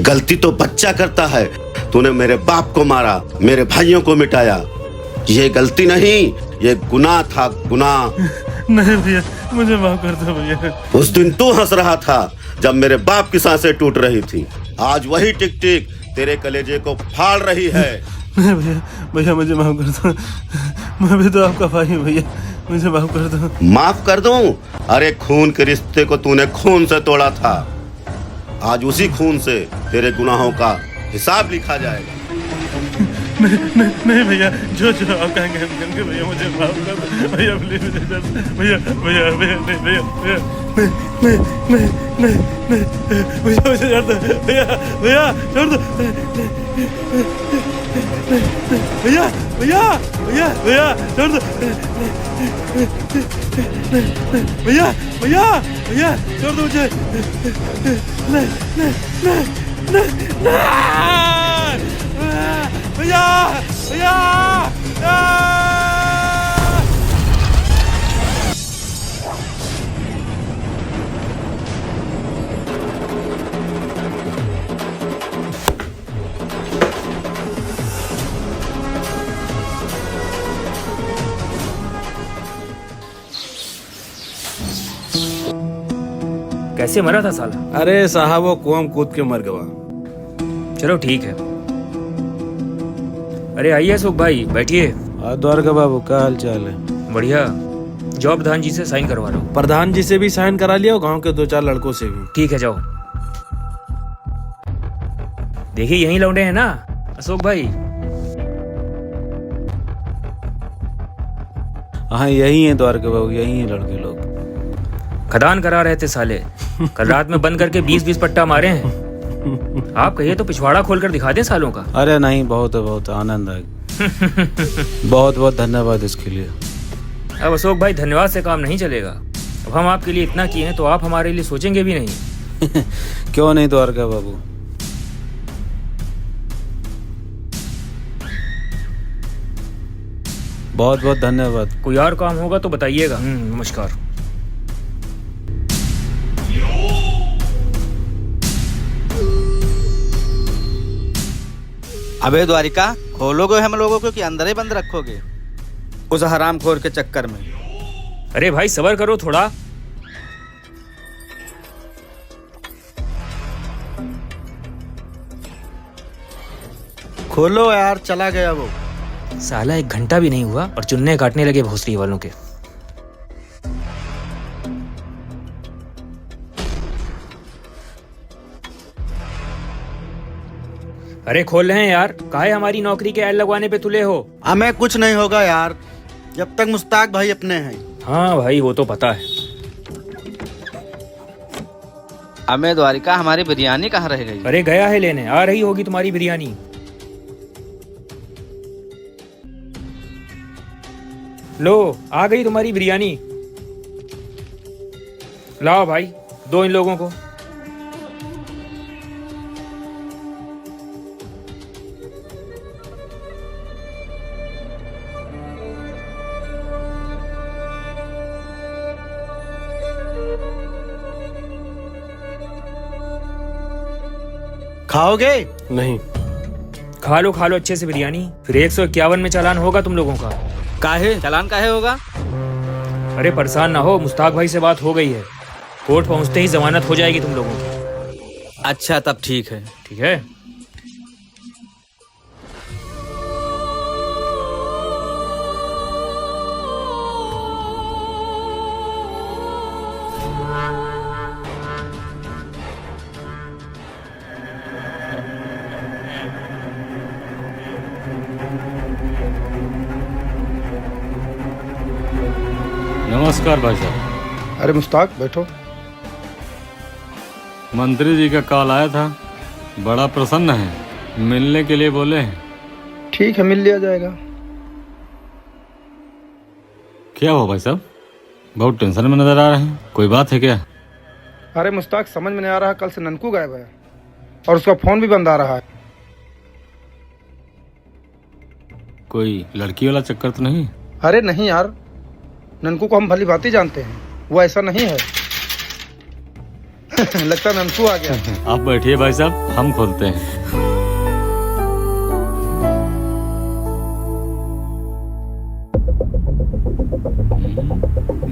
गलती तो बच्चा करता है। तूने मेरे बाप को मारा, मेरे भाइयों को मिटाया। ये गलती नहीं, ये गुनाह था, गुनाह। नहीं भैया, मुझे माफ कर दो भैया। उस दिन तू हंस रहा था जब मेरे बाप की सांसें टूट रही थी। आज वही टिक टिक तेरे कलेजे को फाड़ रही है। नहीं भैया, भैया मुझे माफ कर दो, मैं भी तो आपका भाई हूँ भैया, मुझे माफ कर दो। माफ कर दूं? अरे खून के रिश्ते को तूने खून से तोड़ा था, आज उसी खून से तेरे गुनाहों का हिसाब लिखा जाएगा। नहीं भैया, जो आप कहेंगे हम करेंगे भैया, मुझे माफ कर दो भैया, प्लीज भैया भैया भैया नहीं भैया भैया नहीं भैया, मुझे छोड़ दो भैया, भैया छोड़ दो भैया, भैया भैया भैया छोड़ दो भैया, भैया भैया छोड़ दो मुझे। नहीं नहीं नहीं नहीं नहीं भैया भैया कैसे मरा था साला? अरे साहब वो कुआं में कूद के मर गया। चलो ठीक है। अरे आइए अशोक भाई, बैठिए। द्वारका बाबू, क्या हाल चाल है? बढ़िया। जाओ प्रधान जी से साइन करवा लो। प्रधान जी से भी साइन करा लिया और गांव के 2-4 लड़कों से भी। ठीक है, जाओ। देखिए यही लौंडे हैं ना अशोक भाई? हाँ यही है द्वारका बाबू, यही है लड़के लोग। खदान करा रहे थे साले, कल रात में बंद करके 20-20 पट्टा मारे हैं। आप कहिए तो पिछवाड़ा खोलकर दिखा दें सालों का। अरे नहीं, बहुत आनंद आएगा। बहुत धन्यवाद इसके लिए। अब अशोक भाई धन्यवाद से काम नहीं चलेगा। अब हम आपके लिए इतना किए हैं तो आप हमारे लिए सोचेंगे भी नहीं। क्यों नहीं द्वारका बाबू। बहुत धन्यवाद। कोई और काम होगा तो बताइएगा। नमस्कार। अबे द्वारिका, खोलोगे हम लोगों को कि अंदर ही बंद रखोगे उस हरामखोर के चक्कर में? अरे भाई सब्र करो थोड़ा। खोलो यार, चला गया वो। साला 1 घंटा भी नहीं हुआ और चुन्ने काटने लगे भोसड़ी वालों के। अरे खोल रहे हैं यार, काहे हमारी नौकरी के ऐड लगवाने पे तुले हो? हमें कुछ नहीं होगा यार, जब तक मुस्ताक भाई अपने हैं। हाँ भाई वो तो पता है। हमें द्वारिका, हमारी बिरयानी कहाँ रह गई? अरे गया है लेने, आ रही होगी तुम्हारी बिरयानी। लो आ गई तुम्हारी बिरयानी। लाओ भाई, दो इन लोगों को। खाओगे? नहीं। खा लो अच्छे से बिरयानी, फिर 151 में चालान होगा तुम लोगों का। काहे चालान काहे होगा? अरे परेशान ना हो, मुस्ताक भाई से बात हो गई है, कोर्ट पहुंचते ही जमानत हो जाएगी तुम लोगों की। अच्छा तब ठीक है। ठीक है। नमस्कार भाई साहब। अरे मुस्ताक बैठो। मंत्री जी का कॉल आया था, बड़ा प्रसन्न है, मिलने के लिए बोले हैं। ठीक है, मिल लिया जाएगा। क्या हुआ भाई साहब, बहुत टेंशन में नजर आ रहे हैं, कोई बात है क्या? अरे मुस्ताक, समझ में नहीं आ रहा, कल से ननकू गायब है और उसका फोन भी बंद आ रहा है। कोई लड़की वाला चक्कर तो नहीं? अरे नहीं यार, ननकू को हम भली भांति जानते हैं, वो ऐसा नहीं है। लगता ननकू आ गया। आप बैठिए भाई साहब, हम खोलते हैं।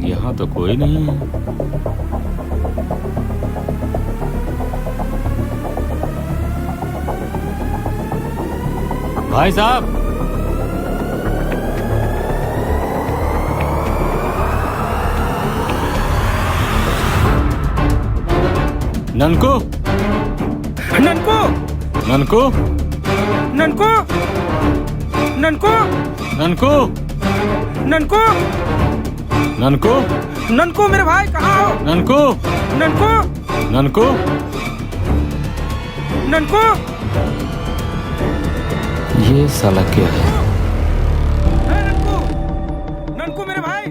यहाँ तो कोई नहीं है। भाई साहब, ननको ननको ननको ननको ननको ननको ननको ननको ननको मेरे भाई कहाँ हो? ननको ननको ननको ननको। ये साला क्या है? ननको मेरे भाई,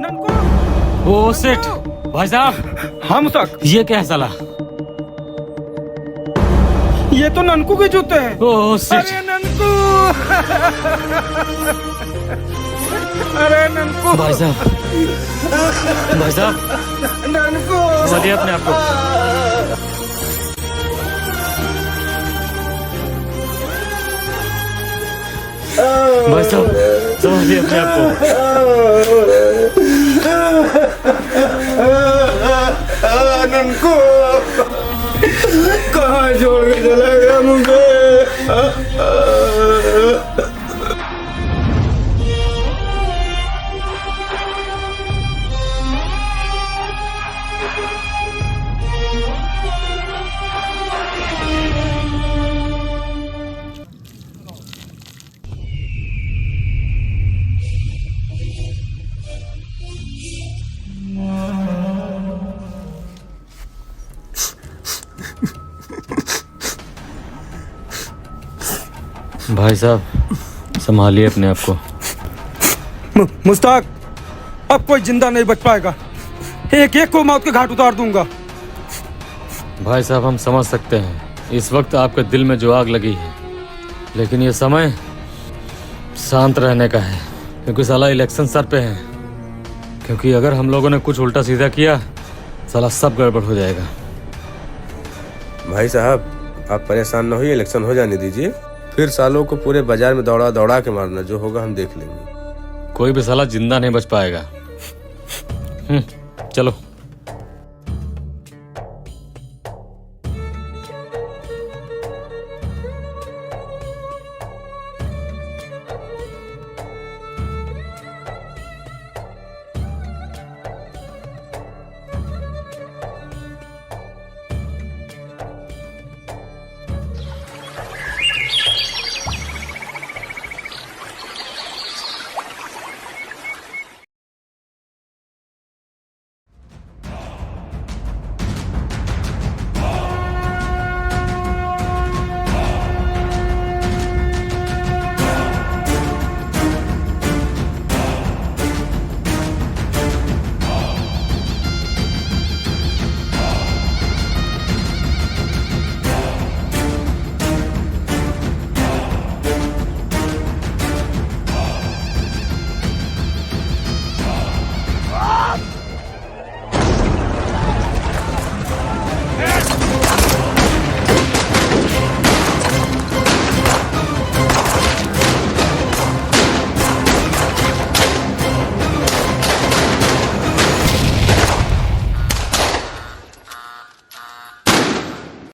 ननको। ओ सेठ भाई साहब। हाँ मुस्ताक। ये क्या है साला? ये तो ननको के जूते हैं। ओ सेठ। अरे ननको। ननकू। अरे ननकू। भाई साहब ननकू। संभालिए अपने आप को। भाई साहब संभालिए अपने आप को। ननकू कहाँ छोड़ के चला गया मुझे। भाई साहब संभालिए अपने आप को। मुश्ताक अब कोई जिंदा नहीं बच पाएगा। एक एक को मौत के घाट उतार दूंगा। भाई साहब हम समझ सकते हैं इस वक्त आपके दिल में जो आग लगी है, लेकिन ये समय शांत रहने का है क्योंकि साला इलेक्शन सर पे है। क्योंकि अगर हम लोगों ने कुछ उल्टा सीधा किया साला सब गड़बड़ हो जाएगा। भाई साहब आप परेशान न होइए, इलेक्शन हो जाने दीजिए, फिर सालों को पूरे बाजार में दौड़ा दौड़ा के मारना, जो होगा हम देख लेंगे। कोई भी साला जिंदा नहीं बच पाएगा। चलो।